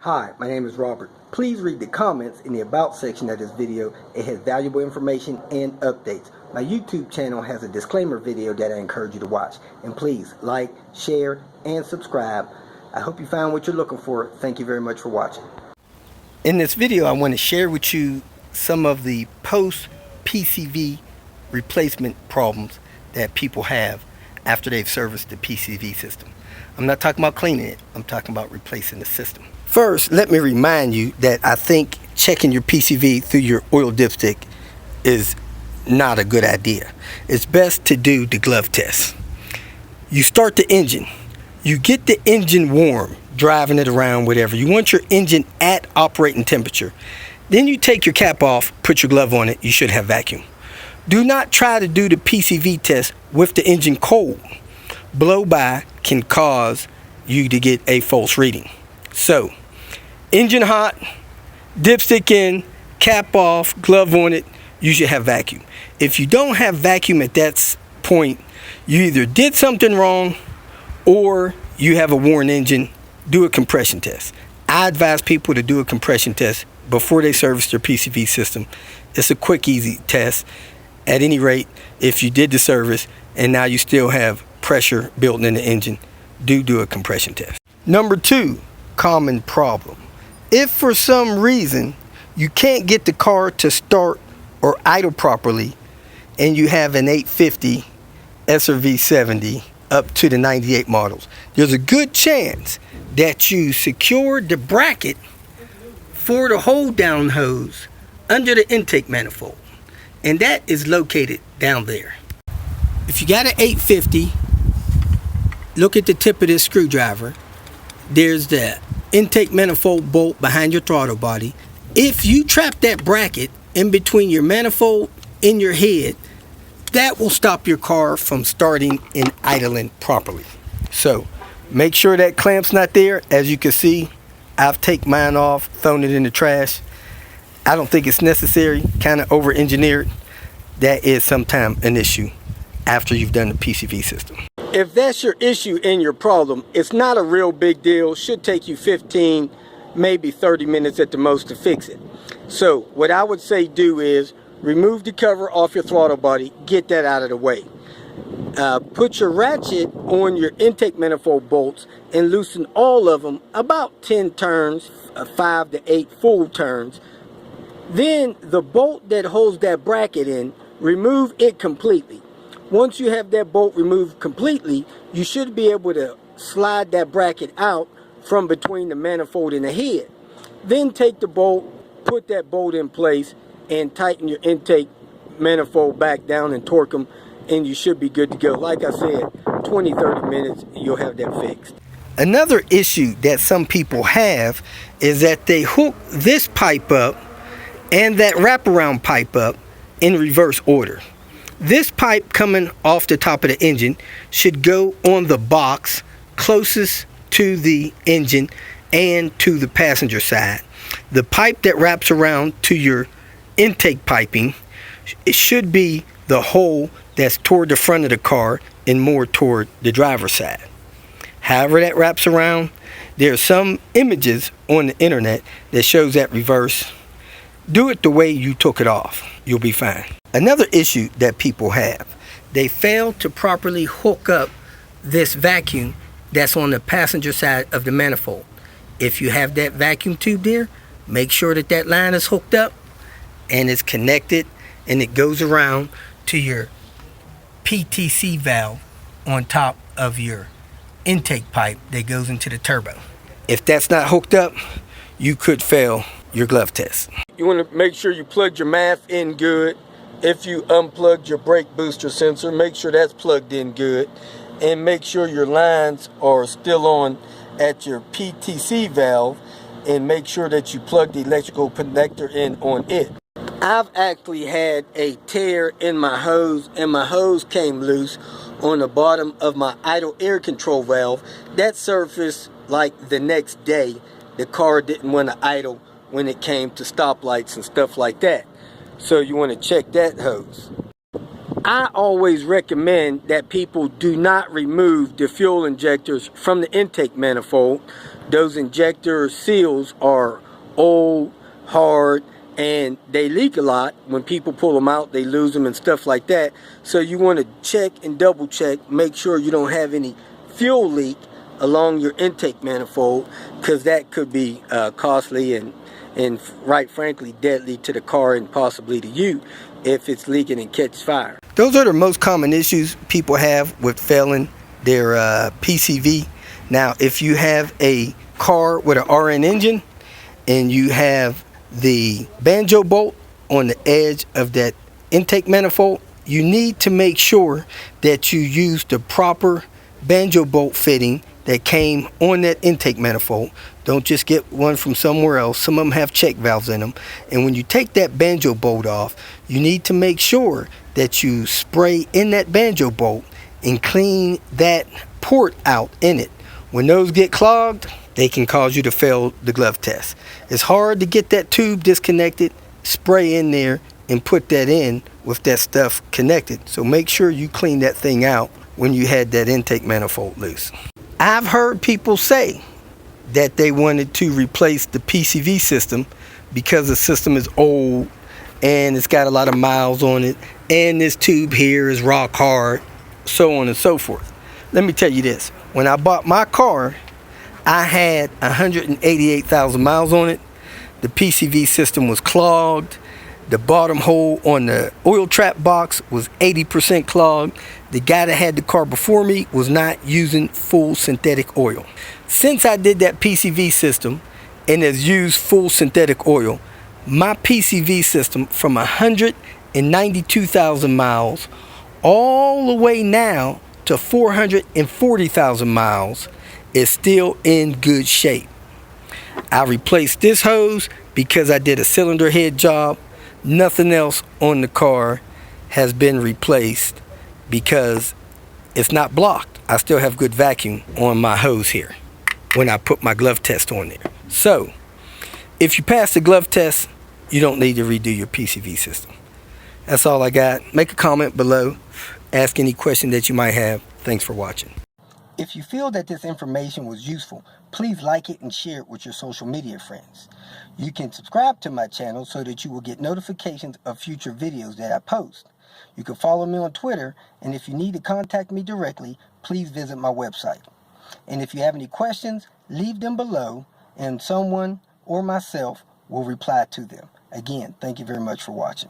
Hi, my name is Robert. Please read the comments in the About section of this video. It has valuable information and updates. My YouTube channel has a disclaimer video that I encourage you to watch. And please like, share, and subscribe. I hope you found what you're looking for. Thank you very much for watching. In this video, I want to share with you some of the post-PCV replacement problems that people have after they've serviced the PCV system. I'm not talking about cleaning it. I'm talking about replacing the system. First, let me remind you that I think checking your PCV through your oil dipstick is not a good idea. It's best to do the glove test. You start the engine. You get the engine warm, driving it around, whatever. You want your engine at operating temperature. Then you take your cap off, put your glove on it. You should have vacuum. Do not try to do the PCV test with the engine cold. Blow by can cause you to get a false reading. So, engine hot, dipstick in, cap off, glove on it, you should have vacuum. If you don't have vacuum at that point, you either did something wrong or you have a worn engine. Do a compression test. I advise people to do a compression test before they service their PCV system. It's a quick, easy test. At any rate, if you did the service and now you still have pressure built in the engine, do a compression test. Number 2, common problem. If for some reason you can't get the car to start or idle properly and you have an 850 S or V70 up to the 98 models, there's a good chance that you secured the bracket for the hold down hose under the intake manifold, and that is located down there. If you got an 850, look at the tip of this screwdriver. There's the intake manifold bolt behind your throttle body. If you trap that bracket in between your manifold and your head, that will stop your car from starting and idling properly. So make sure that clamp's not there. As you can see, I've taken mine off, thrown it in the trash. I don't think it's necessary, kind of over-engineered. That is sometimes an issue after you've done the PCV system. If that's your issue and your problem, it's not a real big deal. Should take you 15, maybe 30 minutes at the most to fix it. So what I would say do is remove the cover off your throttle body, get that out of the way. Put your ratchet on your intake manifold bolts and loosen all of them about 10 turns, 5 to 8 full turns. Then the bolt that holds that bracket in, remove it completely. Once you have that bolt removed completely, you should be able to slide that bracket out from between the manifold and the head. Then take the bolt, put that bolt in place, and tighten your intake manifold back down and torque them, and you should be good to go. Like I said, 20-30 minutes, you'll have that fixed. Another issue that some people have is that they hook this pipe up and that wraparound pipe up in reverse order. This pipe coming off the top of the engine should go on the box closest to the engine and to the passenger side. The pipe that wraps around to your intake piping, it should be the hole that's toward the front of the car and more toward the driver's side. However that wraps around, there are some images on the internet that shows that reverse. Do it the way you took it off. You'll be fine. Another issue that people have, they fail to properly hook up this vacuum that's on the passenger side of the manifold. If you have that vacuum tube there, make sure that that line is hooked up and it's connected and it goes around to your PTC valve on top of your intake pipe that goes into the turbo. If that's not hooked up, you could fail your glove test. You want to make sure you plug your MAF in good. If you unplugged your brake booster sensor, make sure that's plugged in good, and make sure your lines are still on at your PTC valve, and make sure that you plug the electrical connector in on it. I've actually had a tear in my hose, and my hose came loose on the bottom of my idle air control valve. That surfaced like the next day. The car didn't want to idle when it came to stoplights and stuff like that. So you want to check that hose. I always recommend that people do not remove the fuel injectors from the intake manifold. those injector seals are old, hard, and they leak a lot. When people pull them out, they lose them and stuff like that. So you want to check and double check, make sure you don't have any fuel leak along your intake manifold, because that could be costly and right frankly deadly to the car and possibly to you if it's leaking and catches fire. Those are the most common issues people have with failing their PCV. Now, if you have a car with an RN engine and you have the banjo bolt on the edge of that intake manifold, you need to make sure that you use the proper banjo bolt fitting that came on that intake manifold. Don't just get one from somewhere else. Some of them have check valves in them. And when you take that banjo bolt off, you need to make sure that you spray in that banjo bolt and clean that port out in it. When those get clogged, they can cause you to fail the glove test. It's hard to get that tube disconnected, spray in there, and put that in with that stuff connected. So make sure you clean that thing out when you had that intake manifold loose. I've heard people say that they wanted to replace the PCV system because the system is old and it's got a lot of miles on it, and this tube here is rock hard, so on and so forth. Let me tell you this. When I bought my car, I had 188,000 miles on it. The PCV system was clogged. The bottom hole on the oil trap box was 80% clogged. The guy that had the car before me was not using full synthetic oil. Since I did that PCV system and has used full synthetic oil, my PCV system from 192,000 miles all the way now to 440,000 miles is still in good shape. I replaced this hose because I did a cylinder head job. Nothing else on the car has been replaced because it's not blocked. I still have good vacuum on my hose here when I put my glove test on there. So if you pass the glove test, you don't need to redo your PCV system. That's all I got. Make a comment below. Ask any question that you might have. Thanks for watching. If you feel that this information was useful, please like it and share it with your social media friends. You can subscribe to my channel so that you will get notifications of future videos that I post. You can follow me on Twitter, and if you need to contact me directly, please visit my website. And if you have any questions, leave them below, and someone or myself will reply to them. Again, thank you very much for watching.